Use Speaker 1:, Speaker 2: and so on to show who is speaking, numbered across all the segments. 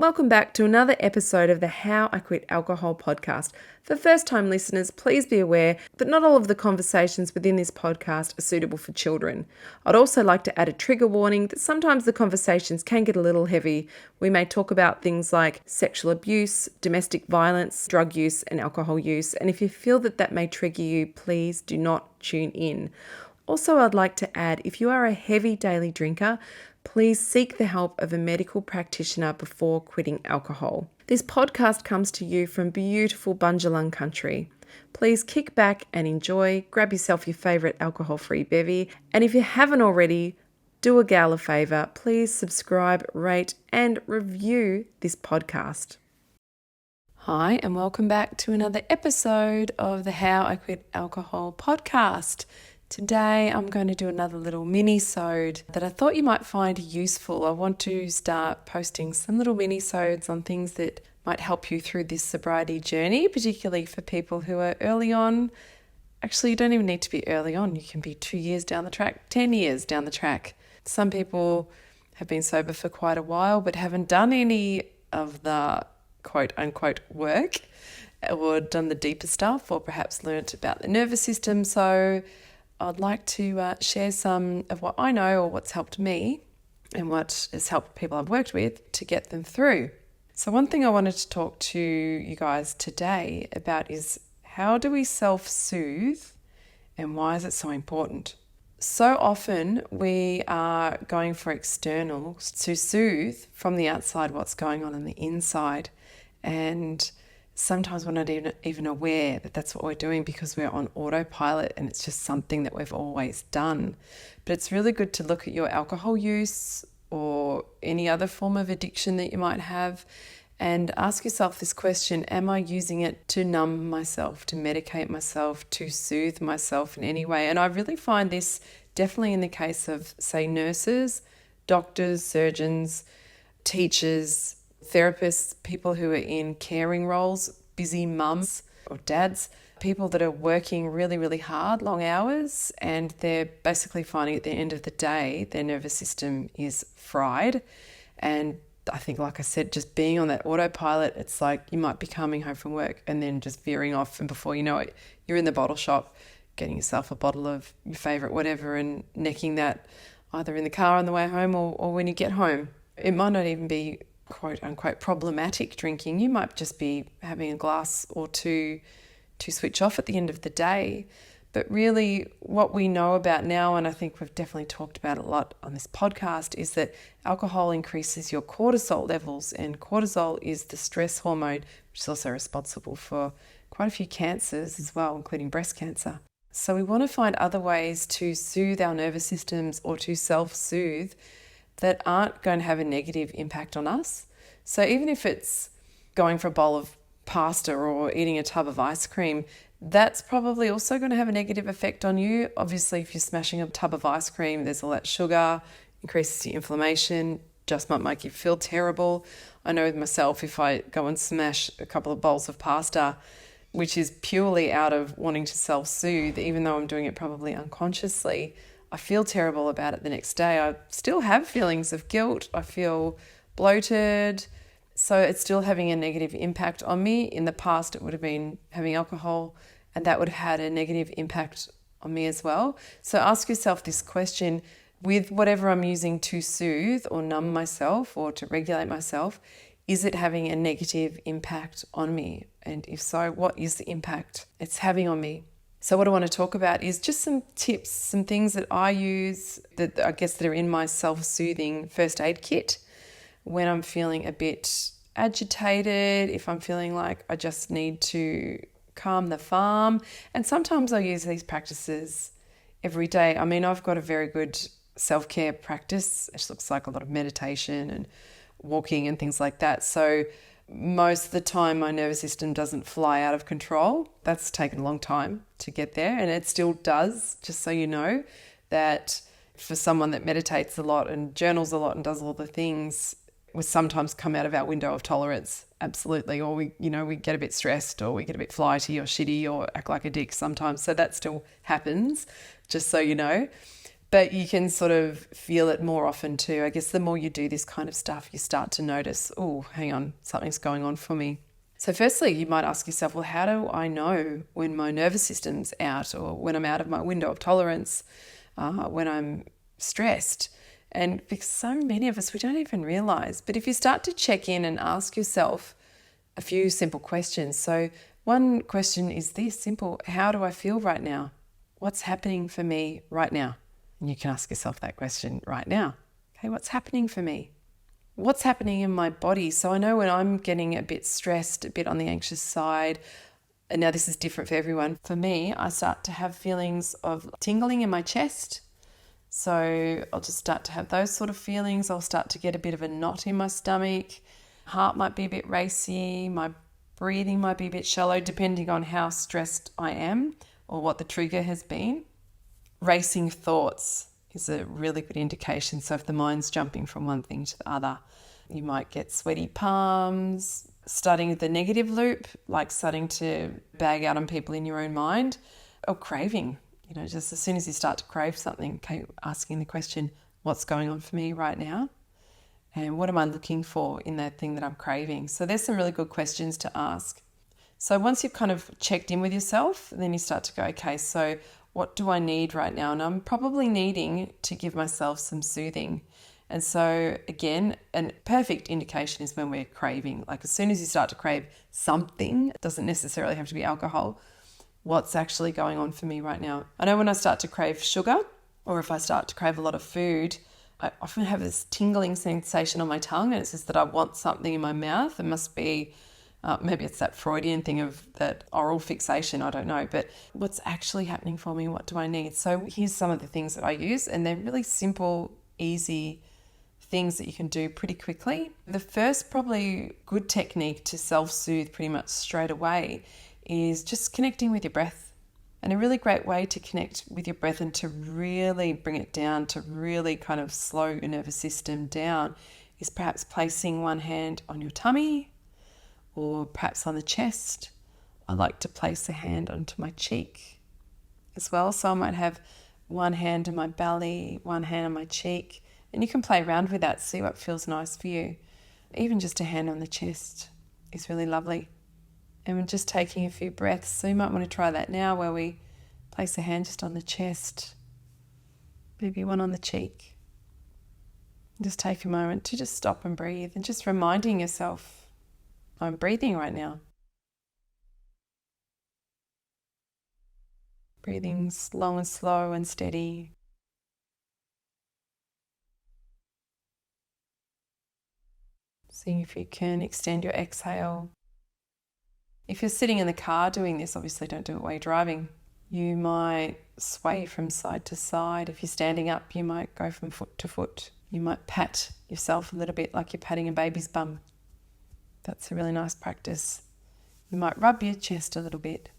Speaker 1: Welcome back to another episode of the How I Quit Alcohol podcast. For first-time listeners, please be aware that not all of the conversations within this podcast are suitable for children. I'd also like to add a trigger warning that sometimes the conversations can get a little heavy. We may talk about things like sexual abuse, domestic violence, drug use, and alcohol use. And if you feel that may trigger you, please do not tune in. Also, I'd like to add, if you are a heavy daily drinker, please seek the help of a medical practitioner before quitting alcohol. This podcast comes to you from beautiful Bundjalung country. Please kick back and enjoy, grab yourself your favourite alcohol-free bevy, and if you haven't already, do a gal a favour, please subscribe, rate and review this podcast. Hi and welcome back to another episode of the How I Quit Alcohol podcast. Today I'm going to do another little mini-sode that I thought you might find useful. I want to start posting some little mini-sodes on things that might help you through this sobriety journey, particularly for people who are early on. Actually, you don't even need to be early on. You can be 2 years down the track, 10 years down the track. Some people have been sober for quite a while but haven't done any of the quote-unquote work or done the deeper stuff or perhaps learnt about the nervous system. So I'd like to share some of what I know or what's helped me and what has helped people I've worked with to get them through. So one thing I wanted to talk to you guys today about is how do we self-soothe and why is it so important? So often we are going for externals to soothe from the outside what's going on the inside, and sometimes we're not even aware that that's what we're doing because we're on autopilot and it's just something that we've always done. But it's really good to look at your alcohol use or any other form of addiction that you might have and ask yourself this question: am I using it to numb myself, to medicate myself, to soothe myself in any way? And I really find this definitely in the case of, say, nurses, doctors, surgeons, teachers, therapists, people who are in caring roles, busy mums or dads, people that are working really, really hard, long hours, and they're basically finding at the end of the day their nervous system is fried. And I think, like I said, just being on that autopilot, it's like you might be coming home from work and then just veering off, and before you know it, you're in the bottle shop getting yourself a bottle of your favourite whatever and necking that either in the car on the way home or when you get home. It might not even be quote unquote problematic drinking. You might just be having a glass or two to switch off at the end of the day. But really what we know about now, and I think we've definitely talked about it a lot on this podcast, is that alcohol increases your cortisol levels, and cortisol is the stress hormone, which is also responsible for quite a few cancers as well, including breast cancer. So we want to find other ways to soothe our nervous systems or to self-soothe that aren't going to have a negative impact on us. So even if it's going for a bowl of pasta or eating a tub of ice cream, that's probably also going to have a negative effect on you. Obviously, if you're smashing a tub of ice cream, there's all that sugar, increases your inflammation, just might make you feel terrible. I know with myself, if I go and smash a couple of bowls of pasta, which is purely out of wanting to self-soothe, even though I'm doing it probably unconsciously, I feel terrible about it the next day. I still have feelings of guilt. I feel bloated. So it's still having a negative impact on me. In the past, it would have been having alcohol, and that would have had a negative impact on me as well. So ask yourself this question: with whatever I'm using to soothe or numb myself or to regulate myself, is it having a negative impact on me? And if so, what is the impact it's having on me? So what I want to talk about is just some tips, some things that I use that I guess that are in my self-soothing first aid kit when I'm feeling a bit agitated, if I'm feeling like I just need to calm the farm. And sometimes I use these practices every day. I mean, I've got a very good self-care practice. It looks like a lot of meditation and walking and things like that. So most of the time my nervous system doesn't fly out of control. That's taken a long time to get there, and it still does, just so you know, that for someone that meditates a lot and journals a lot and does all the things, we sometimes come out of our window of tolerance, absolutely, or we get a bit stressed or we get a bit flighty or shitty or act like a dick sometimes. So that still happens, just so you know. But you can sort of feel it more often too. I guess the more you do this kind of stuff, you start to notice, oh, hang on, something's going on for me. So firstly, you might ask yourself, well, how do I know when my nervous system's out, or when I'm out of my window of tolerance, when I'm stressed? And because so many of us, we don't even realize. But if you start to check in and ask yourself a few simple questions. So one question is this simple: how do I feel right now? What's happening for me right now? And you can ask yourself that question right now. Okay, what's happening for me? What's happening in my body? So I know when I'm getting a bit stressed, a bit on the anxious side, and now this is different for everyone. For me, I start to have feelings of tingling in my chest. So I'll just start to have those sort of feelings. I'll start to get a bit of a knot in my stomach. Heart might be a bit racy. My breathing might be a bit shallow, depending on how stressed I am or what the trigger has been. Racing thoughts is a really good indication. So if the mind's jumping from one thing to the other, you might get sweaty palms, starting the negative loop, like starting to bag out on people in your own mind, or craving. Just as soon as you start to crave something, okay, asking the question, what's going on for me right now? And what am I looking for in that thing that I'm craving? So there's some really good questions to ask. So once you've kind of checked in with yourself, then you start to go, okay, so what do I need right now? And I'm probably needing to give myself some soothing. And so again, a perfect indication is when we're craving. Like as soon as you start to crave something, it doesn't necessarily have to be alcohol. What's actually going on for me right now? I know when I start to crave sugar, or if I start to crave a lot of food, I often have this tingling sensation on my tongue, and it's just that I want something in my mouth. It must be maybe it's that Freudian thing of that oral fixation, I don't know, but what's actually happening for me? What do I need? So here's some of the things that I use, and they're really simple, easy things that you can do pretty quickly. The first probably good technique to self-soothe pretty much straight away is just connecting with your breath. And a really great way to connect with your breath and to really bring it down, to really kind of slow your nervous system down, is perhaps placing one hand on your tummy, or perhaps on the chest. I like to place a hand onto my cheek as well. So I might have one hand on my belly, one hand on my cheek, and you can play around with that, see what feels nice for you. Even just a hand on the chest is really lovely. And we're just taking a few breaths. So you might want to try that now, where we place a hand just on the chest, maybe one on the cheek. Just take a moment to just stop and breathe, and just reminding yourself, I'm breathing right now. Breathing long and slow and steady. Seeing if you can extend your exhale. If you're sitting in the car doing this, obviously don't do it while you're driving. You might sway from side to side. If you're standing up, you might go from foot to foot. You might pat yourself a little bit like you're patting a baby's bum. That's a really nice practice. You might rub your chest a little bit.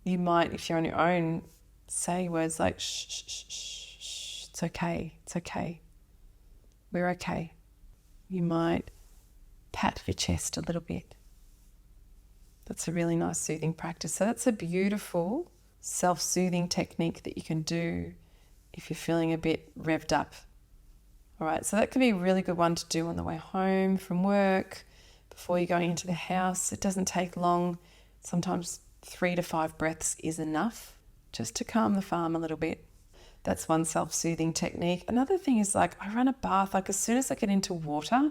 Speaker 1: You might, if you're on your own, say words like, shh, shh, shh, shh, it's okay, it's okay. We're okay. You might pat your chest a little bit. That's a really nice soothing practice. So that's a beautiful self-soothing technique that you can do if you're feeling a bit revved up. All right, so that could be a really good one to do on the way home from work, before you're going into the house. It doesn't take long. Sometimes 3 to 5 breaths is enough just to calm the farm a little bit. That's one self-soothing technique. Another thing is, like, I run a bath. Like as soon as I get into water,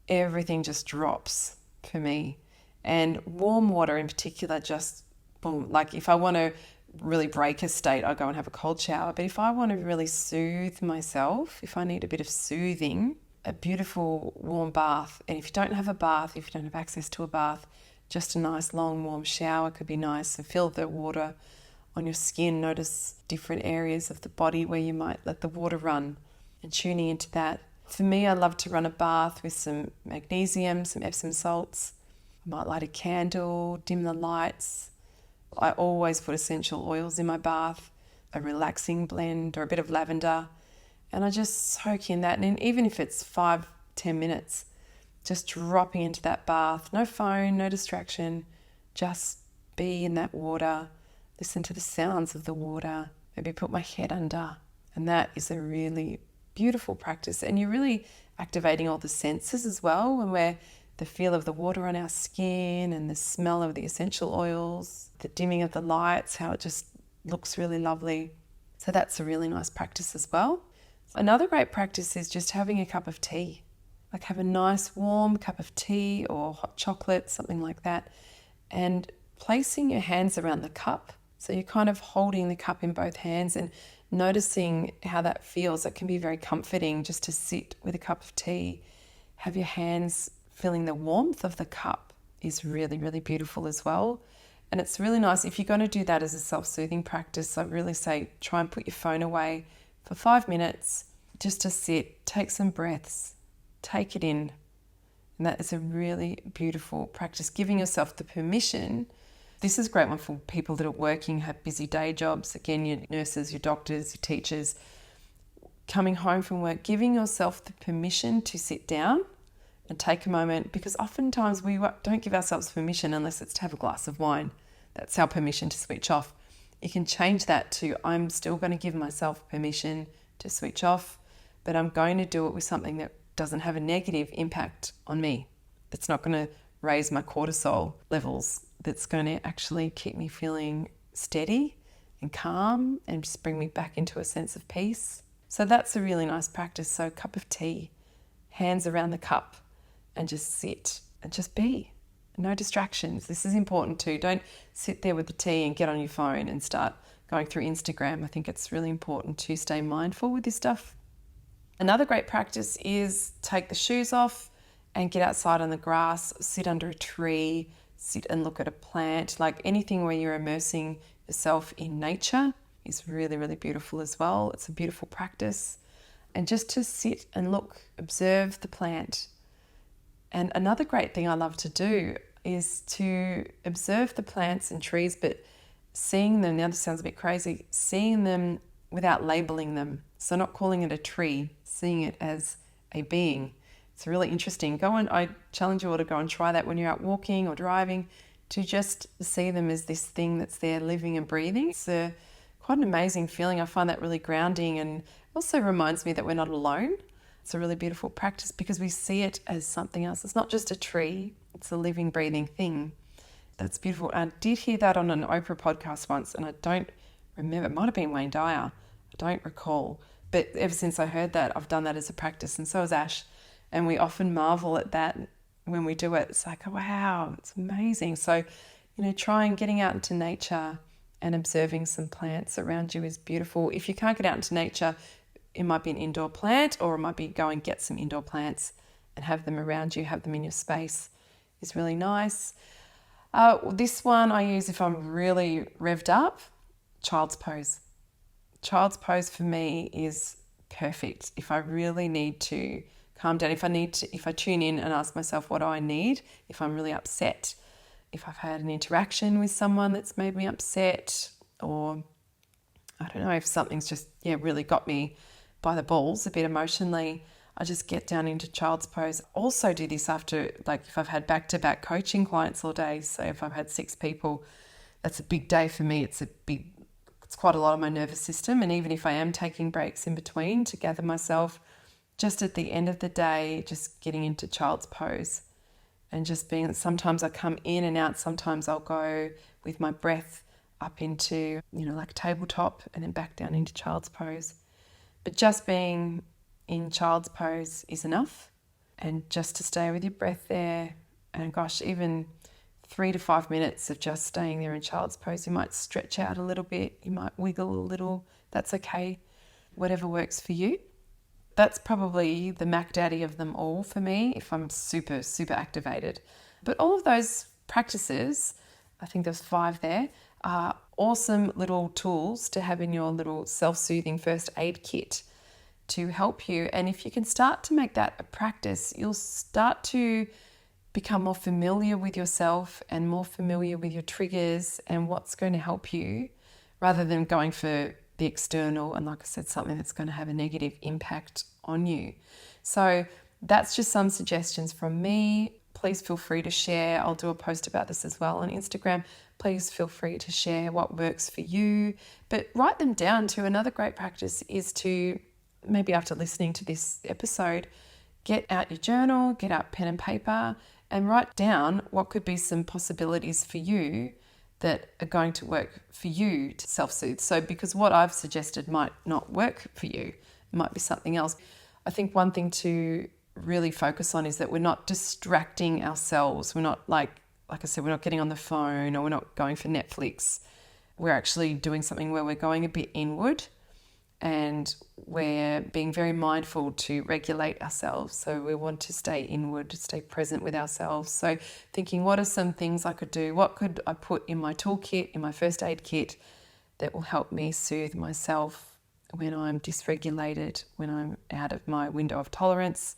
Speaker 1: everything just drops for me. And warm water in particular, just boom. Like if I want to really break a state, I go and have a cold shower. But if I want to really soothe myself, if I need a bit of soothing, a beautiful warm bath. And if you don't have a bath, if you don't have access to a bath, just a nice long warm shower could be nice. And feel the water on your skin. Notice different areas of the body where you might let the water run, and tuning into that. For me, I love to run a bath with some magnesium, some Epsom salts. I might light a candle, dim the lights. I always put essential oils in my bath, a relaxing blend or a bit of lavender. And I just soak in that. And even if it's 5-10 minutes, just dropping into that bath, no phone, no distraction, just be in that water, listen to the sounds of the water, maybe put my head under And that is a really beautiful practice. And you're really activating all the senses as well, when we're the feel of the water on our skin and the smell of the essential oils, the dimming of the lights, how it just looks really lovely. So that's a really nice practice as well. Another great practice is just having a cup of tea. Like have a nice warm cup of tea or hot chocolate, something like that, and placing your hands around the cup. So you're kind of holding the cup in both hands and noticing how that feels. It can be very comforting just to sit with a cup of tea, have your hands feeling the warmth of the cup is really, really beautiful as well. And it's really nice if you're going to do that as a self-soothing practice. I really say try and put your phone away for 5 minutes just to sit, take some breaths, take it in. And that is a really beautiful practice, giving yourself the permission. This is a great one for people that are working, have busy day jobs. Again, your nurses, your doctors, your teachers, coming home from work, giving yourself the permission to sit down and take a moment, because oftentimes we don't give ourselves permission unless it's to have a glass of wine. That's our permission to switch off. You can change that to, I'm still going to give myself permission to switch off, but I'm going to do it with something that doesn't have a negative impact on me. That's not going to raise my cortisol levels. That's going to actually keep me feeling steady and calm and just bring me back into a sense of peace. So that's a really nice practice. So a cup of tea, hands around the cup, and just sit and just be. No distractions. This is important too. Don't sit there with the tea and get on your phone and start going through Instagram. I think it's really important to stay mindful with this stuff. Another great practice is take the shoes off and get outside on the grass, sit under a tree, sit and look at a plant. Like anything where you're immersing yourself in nature is really, really beautiful as well. It's a beautiful practice. And just to sit and look, observe the plant. And another great thing I love to do is to observe the plants and trees, but seeing them, now this sounds a bit crazy, seeing them without labeling them. So not calling it a tree, seeing it as a being. It's really interesting. I challenge you all to go and try that when you're out walking or driving, to just see them as this thing that's there living and breathing. It's quite an amazing feeling. I find that really grounding, and also reminds me that we're not alone. It's a really beautiful practice because we see it as something else. It's not just a tree, it's a living, breathing thing. That's beautiful. I did hear that on an Oprah podcast once, and I don't remember. It might have been Wayne Dyer. I don't recall. But ever since I heard that, I've done that as a practice, and so has Ash. And we often marvel at that when we do it. It's like, oh, wow, it's amazing. So, try getting out into nature and observing some plants around you is beautiful. If you can't get out into nature, it might be an indoor plant, or it might be go and get some indoor plants and have them around you, have them in your space is really nice. This one I use if I'm really revved up, child's pose. Child's pose for me is perfect. If I really need to calm down, if I tune in and ask myself, what do I need? If I'm really upset, if I've had an interaction with someone that's made me upset, or I don't know, if something's just, really got me by the balls a bit emotionally, I just get down into child's pose. Also do this after, like if I've had back-to-back coaching clients all day. So if I've had 6 people, that's a big day for me. It's quite a lot on my nervous system. And even if I am taking breaks in between to gather myself, just at the end of the day, just getting into child's pose and just being, sometimes I come in and out, sometimes I'll go with my breath up into, like tabletop and then back down into child's pose. But just being in child's pose is enough. And just to stay with your breath there, and gosh, even 3 to 5 minutes of just staying there in child's pose. You might stretch out a little bit, you might wiggle a little, that's okay. Whatever works for you. That's probably the Mac Daddy of them all for me if I'm super, super activated. But all of those practices, I think there's 5 there, are awesome little tools to have in your little self-soothing first aid kit to help you. And if you can start to make that a practice, you'll start to become more familiar with yourself and more familiar with your triggers and what's going to help you, rather than going for the external and, like I said, something that's going to have a negative impact on you. So that's just some suggestions from me. please feel free to share. I'll do a post about this as well on Instagram. Please feel free to share what works for you, but write them down too. Another great practice is to, maybe after listening to this episode, get out your journal, get out pen and paper, and write down what could be some possibilities for you that are going to work for you to self-soothe. So because what I've suggested might not work for you, it might be something else. I think one thing to really focus on is that we're not distracting ourselves. We're not like I said, we're not getting on the phone, or we're not going for Netflix. We're actually doing something where we're going a bit inward, and we're being very mindful to regulate ourselves. So we want to stay inward, to stay present with ourselves. So thinking, what are some things I could do? What could I put in my toolkit, in my first aid kit, that will help me soothe myself when I'm dysregulated, when I'm out of my window of tolerance,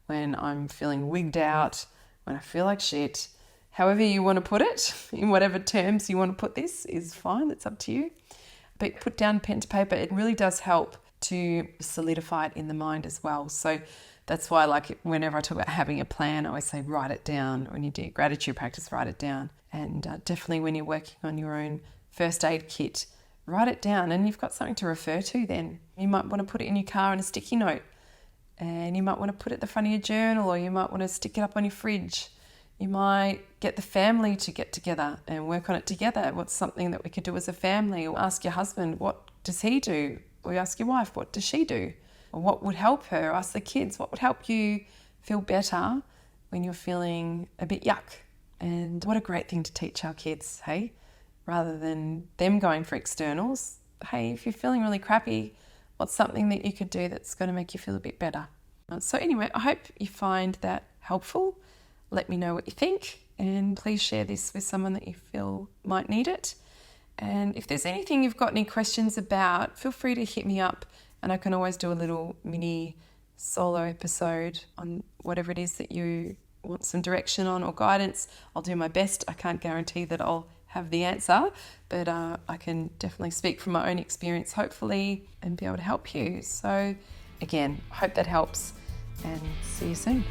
Speaker 1: when I'm feeling wigged out, when I feel like shit. However you want to put it, in whatever terms you want to put this is fine. It's up to you. But put down pen to paper. It really does help to solidify it in the mind as well. So that's why, like, whenever I talk about having a plan, I always say write it down. When you do gratitude practice, write it down. And definitely when you're working on your own first aid kit, write it down, and you've got something to refer to then. You might want to put it in your car on a sticky note, and you might want to put it at the front of your journal, or you might want to stick it up on your fridge. You might get the family to get together and work on it together. What's something that we could do as a family? Or ask your husband, what does he do? Or you ask your wife, what does she do? Or what would help her? Ask the kids, what would help you feel better when you're feeling a bit yuck? And what a great thing to teach our kids, hey? Rather than them going for externals, hey, if you're feeling really crappy, what's something that you could do that's going to make you feel a bit better? So anyway, I hope you find that helpful. Let me know what you think, and please share this with someone that you feel might need it. And if there's anything you've got any questions about, feel free to hit me up, and I can always do a little mini solo episode on whatever it is that you want some direction on or guidance. I'll do my best. I can't guarantee that I'll have the answer, but I can definitely speak from my own experience, hopefully, and be able to help you. So again, I hope that helps, and see you soon.